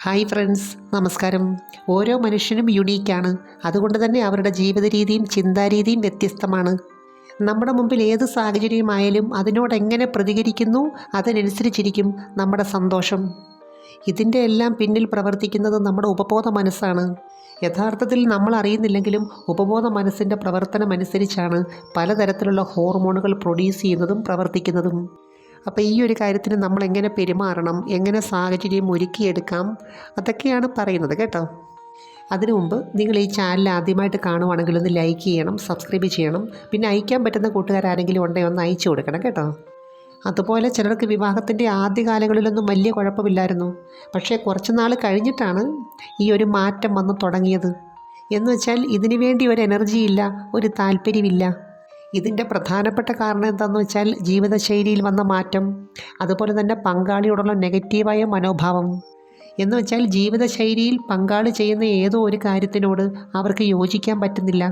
Hi friends, നമസ്കാരം. ഓരോ മനുഷ്യനും യുണീക്കാണ്. അതുകൊണ്ട് തന്നെ അവരുടെ ജീവിത രീതിയും ചിന്താരീതിയും വ്യത്യസ്തമാണ്. നമ്മുടെ മുമ്പിൽ ഏത് സാഹചര്യമായാലും അതിനോടെങ്ങനെ പ്രതികരിക്കുന്നു അതിനനുസരിച്ചിരിക്കും നമ്മുടെ സന്തോഷം. ഇതിൻ്റെ എല്ലാം പിന്നിൽ പ്രവർത്തിക്കുന്നത് നമ്മുടെ ഉപബോധ മനസ്സാണ്. യഥാർത്ഥത്തിൽ നമ്മൾ അറിയുന്നില്ലെങ്കിലും ഉപബോധ മനസ്സിൻ്റെ പ്രവർത്തനമനുസരിച്ചാണ് പലതരത്തിലുള്ള ഹോർമോണുകൾ പ്രൊഡ്യൂസ് ചെയ്യുന്നതും പ്രവർത്തിക്കുന്നതും. അപ്പോൾ ഈ ഒരു കാര്യത്തിന് നമ്മൾ എങ്ങനെ പെരുമാറണം, എങ്ങനെ സാഹചര്യം ഒരുക്കിയെടുക്കാം, അതൊക്കെയാണ് പറയുന്നത് കേട്ടോ. അതിനു മുമ്പ് നിങ്ങൾ ഈ ചാനൽ ആദ്യമായിട്ട് കാണുവാണെങ്കിൽ ഒന്ന് ലൈക്ക് ചെയ്യണം, സബ്സ്ക്രൈബ് ചെയ്യണം. പിന്നെ അയക്കാൻ പറ്റുന്ന കൂട്ടുകാരാരെങ്കിലും ഉണ്ടെങ്കിൽ ഒന്ന് അയച്ചു കൊടുക്കണം കേട്ടോ. അതുപോലെ ചിലർക്ക് വിവാഹത്തിൻ്റെ ആദ്യകാലങ്ങളിലൊന്നും വലിയ കുഴപ്പമില്ലായിരുന്നു. പക്ഷേ കുറച്ച് നാൾ കഴിഞ്ഞിട്ടാണ് ഈ ഒരു മാറ്റം വന്ന് തുടങ്ങിയത്. എന്ന് വെച്ചാൽ ഇതിനു വേണ്ടി ഒരു എനർജിയില്ല, ഒരു താല്പര്യമില്ല. ഇതിൻ്റെ പ്രധാനപ്പെട്ട കാരണം എന്താണെന്ന് വെച്ചാൽ ജീവിതശൈലിയിൽ വന്ന മാറ്റം, അതുപോലെ തന്നെ പങ്കാളിയോടുള്ള നെഗറ്റീവായ മനോഭാവം. എന്ന് വെച്ചാൽ ജീവിതശൈലിയിൽ പങ്കാളി ചെയ്യുന്ന ഏതോ ഒരു കാര്യത്തിനോട് അവർക്ക് യോജിക്കാൻ പറ്റുന്നില്ല.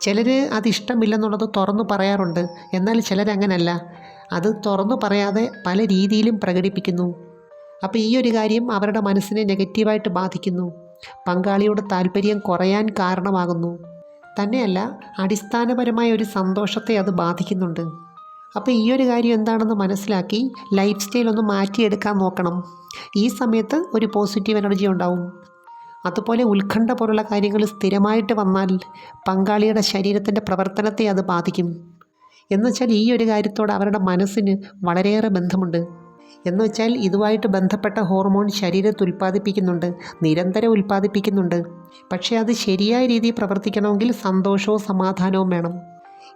ചിലർ അതിഷ്ടമില്ലെന്നുള്ളത് തുറന്നു പറയാറുണ്ട്. എന്നാൽ ചിലരങ്ങനല്ല, അത് തുറന്നു പറയാതെ പല രീതിയിലും പ്രകടിപ്പിക്കുന്നു. അപ്പോൾ ഈ ഒരു കാര്യം അവരുടെ മനസ്സിനെ നെഗറ്റീവായിട്ട് ബാധിക്കുന്നു. പങ്കാളിയോട് താല്പര്യം കുറയാൻ കാരണമാകുന്നു. തന്നെയല്ല, അടിസ്ഥാനപരമായ ഒരു സന്തോഷത്തെ അത് ബാധിക്കുന്നുണ്ട്. അപ്പോൾ ഈ ഒരു കാര്യം എന്താണെന്ന് മനസ്സിലാക്കി ലൈഫ് സ്റ്റൈൽ ഒന്ന് മാറ്റിയെടുക്കാൻ നോക്കണം. ഈ സമയത്ത് ഒരു പോസിറ്റീവ് എനർജി ഉണ്ടാവും. അതുപോലെ ഉത്കണ്ഠ പോലുള്ള കാര്യങ്ങൾ സ്ഥിരമായിട്ട് വന്നാൽ പങ്കാളിയുടെ ശരീരത്തിൻ്റെ പ്രവർത്തനത്തെ അത് ബാധിക്കും. എന്നുവെച്ചാൽ ഈ ഒരു കാര്യത്തോട് അവരുടെ മനസ്സിന് വളരെയേറെ ബന്ധമുണ്ട്. എന്നുവെച്ചാൽ ഇതുമായിട്ട് ബന്ധപ്പെട്ട ഹോർമോൺ ശരീരത്തിൽ ഉൽപ്പാദിപ്പിക്കുന്നുണ്ട്, നിരന്തരം ഉൽപ്പാദിപ്പിക്കുന്നുണ്ട്. പക്ഷേ അത് ശരിയായ രീതിയിൽ പ്രവർത്തിക്കണമെങ്കിൽ സന്തോഷവും സമാധാനവും വേണം.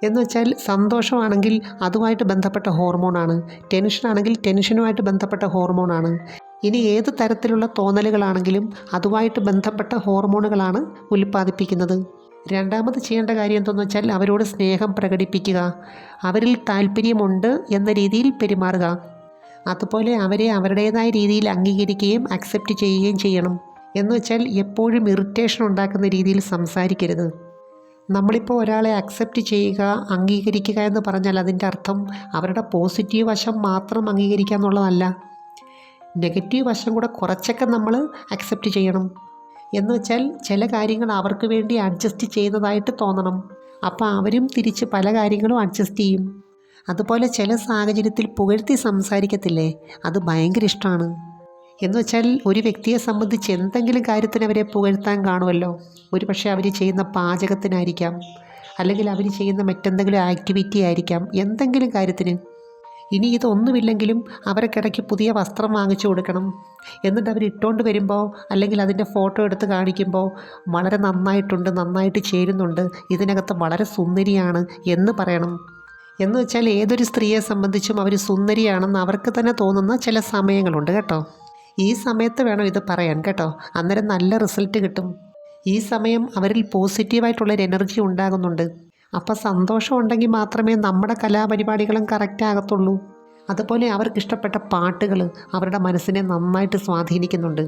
എന്നുവെച്ചാൽ സന്തോഷമാണെങ്കിൽ അതുമായിട്ട് ബന്ധപ്പെട്ട ഹോർമോണാണ്, ടെൻഷനാണെങ്കിൽ ടെൻഷനുമായിട്ട് ബന്ധപ്പെട്ട ഹോർമോണാണ്. ഇനി ഏത് തരത്തിലുള്ള തോന്നലുകളാണെങ്കിലും അതുമായിട്ട് ബന്ധപ്പെട്ട ഹോർമോണുകളാണ് ഉൽപ്പാദിപ്പിക്കുന്നത്. രണ്ടാമത് ചെയ്യേണ്ട കാര്യം എന്തെന്ന് വെച്ചാൽ അവരോട് സ്നേഹം പ്രകടിപ്പിക്കുക, അവരിൽ താല്പര്യമുണ്ട് എന്ന രീതിയിൽ പെരുമാറുക. അതുപോലെ അവരെ അവരുടേതായ രീതിയിൽ അംഗീകരിക്കുകയും അക്സെപ്റ്റ് ചെയ്യുകയും ചെയ്യണം. എന്ന് വെച്ചാൽ എപ്പോഴും ഇറിറ്റേഷൻ ഉണ്ടാക്കുന്ന രീതിയിൽ സംസാരിക്കരുത്. നമ്മളിപ്പോൾ ഒരാളെ അക്സെപ്റ്റ് ചെയ്യുക, അംഗീകരിക്കുക എന്ന് പറഞ്ഞാൽ അതിൻ്റെ അർത്ഥം അവരുടെ പോസിറ്റീവ് വശം മാത്രം അംഗീകരിക്കുക എന്നുള്ളതല്ല. നെഗറ്റീവ് വശം കൂടെ കുറച്ചൊക്കെ നമ്മൾ അക്സെപ്റ്റ് ചെയ്യണം. എന്ന് വെച്ചാൽ ചില കാര്യങ്ങൾ അവർക്ക് വേണ്ടി അഡ്ജസ്റ്റ് ചെയ്യുന്നതായിട്ട് തോന്നണം. അപ്പോൾ അവരും തിരിച്ച് പല കാര്യങ്ങളും അഡ്ജസ്റ്റ് ചെയ്യും. അതുപോലെ ചില സാഹചര്യത്തിൽ പുകഴ്ത്തി സംസാരിക്കത്തില്ലേ, അത് ഭയങ്കര ഇഷ്ടമാണ്. എന്ന് വെച്ചാൽ ഒരു വ്യക്തിയെ സംബന്ധിച്ച് എന്തെങ്കിലും കാര്യത്തിന് അവരെ പുകഴ്ത്താൻ കാണുമല്ലോ. ഒരു പക്ഷേ അവർ ചെയ്യുന്ന പാചകത്തിനായിരിക്കാം, അല്ലെങ്കിൽ അവർ ചെയ്യുന്ന മറ്റെന്തെങ്കിലും ആക്ടിവിറ്റി ആയിരിക്കാം, എന്തെങ്കിലും കാര്യത്തിന്. ഇനി ഇതൊന്നുമില്ലെങ്കിലും അവർക്കിടയ്ക്ക് പുതിയ വസ്ത്രം വാങ്ങിച്ചു കൊടുക്കണം. എന്നിട്ട് അവർ ഇട്ടുകൊണ്ട് വരുമ്പോൾ അല്ലെങ്കിൽ അതിൻ്റെ ഫോട്ടോ എടുത്ത് കാണിക്കുമ്പോൾ വളരെ നന്നായിട്ടുണ്ട്, നന്നായിട്ട് ചേരുന്നുണ്ട്, ഇതിനകത്ത് വളരെ സുന്ദരിയാണ് എന്ന് പറയണം. എന്ന് വെച്ചാൽ ഏതൊരു സ്ത്രീയെ സംബന്ധിച്ചും അവർ സുന്ദരിയാണെന്ന് അവർക്ക് തന്നെ തോന്നുന്ന ചില സമയങ്ങളുണ്ട് കേട്ടോ. ഈ സമയത്ത് വേണം ഇത് പറയാൻ കേട്ടോ, അന്നേരം നല്ല റിസൾട്ട് കിട്ടും. ഈ സമയം അവരിൽ പോസിറ്റീവായിട്ടുള്ളൊരു എനർജി ഉണ്ടാകുന്നുണ്ട്. അപ്പോൾ സന്തോഷം ഉണ്ടെങ്കിൽ മാത്രമേ നമ്മുടെ കലാപരിപാടികളും കറക്റ്റ് ആകത്തുള്ളൂ. അതുപോലെ അവർക്കിഷ്ടപ്പെട്ട പാട്ടുകൾ അവരുടെ മനസ്സിനെ നന്നായിട്ട് സ്വാധീനിക്കുന്നുണ്ട്.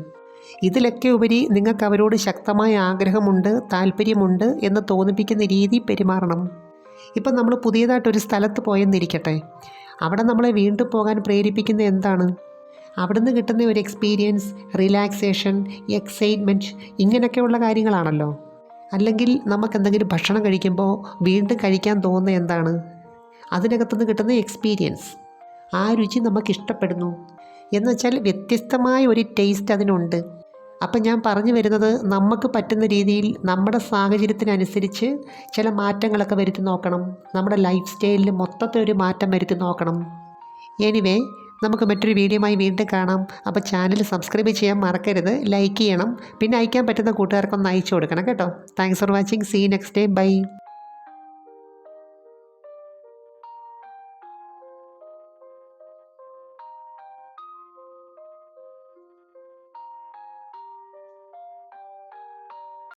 ഇതിലൊക്കെ ഉപരി നിങ്ങൾക്ക് അവരോട് ശക്തമായ ആഗ്രഹമുണ്ട്, താല്പര്യമുണ്ട് എന്ന് തോന്നിപ്പിക്കുന്ന രീതി പെരുമാറണം. ഇപ്പം നമ്മൾ പുതിയതായിട്ടൊരു സ്ഥലത്ത് പോയെന്നിരിക്കട്ടെ, അവിടെ നമ്മളെ വീണ്ടും പോകാൻ പ്രേരിപ്പിക്കുന്ന എന്താണ്? അവിടെ നിന്ന് കിട്ടുന്ന ഒരു എക്സ്പീരിയൻസ്, റിലാക്സേഷൻ, എക്സൈറ്റ്മെൻറ്റ്, ഇങ്ങനെയൊക്കെയുള്ള കാര്യങ്ങളാണല്ലോ. അല്ലെങ്കിൽ നമുക്ക് എന്തെങ്കിലും ഭക്ഷണം കഴിക്കുമ്പോൾ വീണ്ടും കഴിക്കാൻ തോന്നുന്ന എന്താണ്? അതിനകത്തുനിന്ന് കിട്ടുന്ന എക്സ്പീരിയൻസ്, ആ രുചി നമുക്കിഷ്ടപ്പെടുന്നു. എന്നുവെച്ചാൽ വ്യത്യസ്തമായ ഒരു ടേസ്റ്റ് അതിനുണ്ട്. അപ്പം ഞാൻ പറഞ്ഞു വരുന്നത്, നമുക്ക് പറ്റുന്ന രീതിയിൽ നമ്മുടെ സാഹചര്യത്തിനനുസരിച്ച് ചില മാറ്റങ്ങളൊക്കെ വരുത്തി നോക്കണം. നമ്മുടെ ലൈഫ് സ്റ്റൈലിൽ മൊത്തത്തിൽ ഒരു മാറ്റം വരുത്തി നോക്കണം. എനിവേ, നമുക്ക് മറ്റൊരു വീഡിയോയുമായി വീണ്ടും കാണാം. അപ്പോൾ ചാനൽ സബ്സ്ക്രൈബ് ചെയ്യാൻ മറക്കരുത്, ലൈക്ക് ചെയ്യണം. പിന്നെ അയക്കാൻ പറ്റുന്ന കൂട്ടുകാർക്കൊന്ന് അയച്ചു കൊടുക്കണം കേട്ടോ. Thanks for watching. See next day. By.